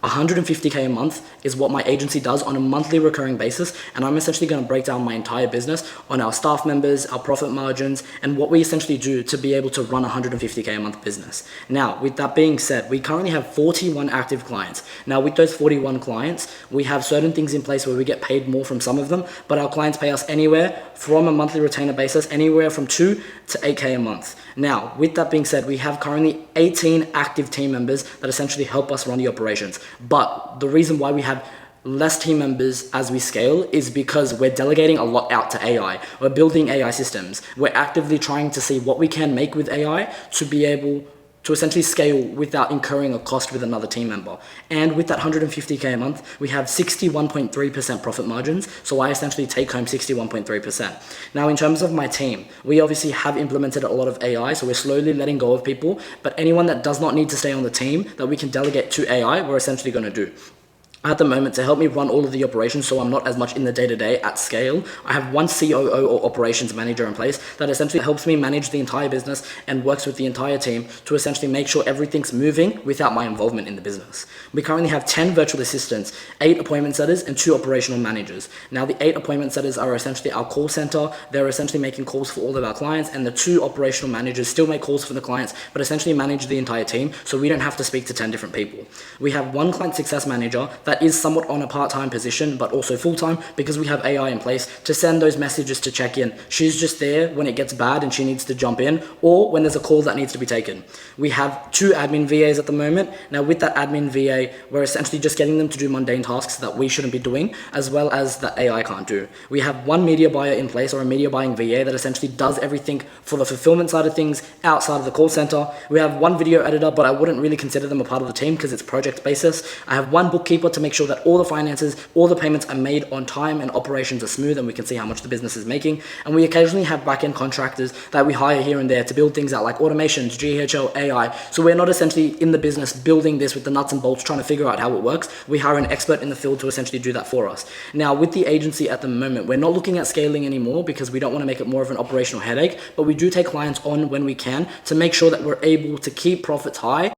150K a month is what my agency does on a monthly recurring basis, and I'm essentially going to break down my entire business on our staff members, our profit margins, and what we essentially do to be able to run 150K a month business. Now, with that being said, we currently have 41 active clients. Now, with those 41 clients, we have certain things in place where we get paid more from some of them, but our clients pay us anywhere from a monthly retainer basis, anywhere from 2 to 8K a month. Now, with that being said, we have currently 18 active team members that essentially help us run the operations. But the reason why we have less team members as we scale is because we're delegating a lot out to AI. We're building AI systems. We're actively trying to see what we can make with AI to be able to essentially scale without incurring a cost with another team member. And with that 150K a month, we have 61.3% profit margins. So I essentially take home 61.3%. Now, in terms of my team, we obviously have implemented a lot of AI. So we're slowly letting go of people, but anyone that does not need to stay on the team that we can delegate to AI, we're essentially going to do. At the moment, to help me run all of the operations so I'm not as much in the day-to-day at scale, I have one COO or operations manager in place that essentially helps me manage the entire business and works with the entire team to essentially make sure everything's moving without my involvement in the business. We currently have 10 virtual assistants, 8 appointment setters, and 2 operational managers. Now, the 8 appointment setters are essentially our call center. They're essentially making calls for all of our clients, and the 2 operational managers still make calls for the clients, but essentially manage the entire team, so we don't have to speak to 10 different people. We have one client success manager that is somewhat on a part-time position, but also full-time, because we have AI in place to send those messages to check in. She's just there when it gets bad and she needs to jump in, or when there's a call that needs to be taken. We have 2 admin VAs at the moment. Now, with that admin VA, we're essentially just getting them to do mundane tasks that we shouldn't be doing, as well as that AI can't do. We have one media buyer in place, or a media buying VA, that essentially does everything for the fulfillment side of things outside of the call center. We have one video editor, but I wouldn't really consider them a part of the team because it's project basis. I have one bookkeeper to make sure that all the finances, all the payments are made on time and operations are smooth and we can see how much the business is making. And we occasionally have back-end contractors that we hire here and there to build things out like automations, GHL, AI. So we're not essentially in the business building this with the nuts and bolts trying to figure out how it works. We hire an expert in the field to essentially do that for us. Now, with the agency at the moment, we're not looking at scaling anymore because we don't want to make it more of an operational headache, but we do take clients on when we can to make sure that we're able to keep profits high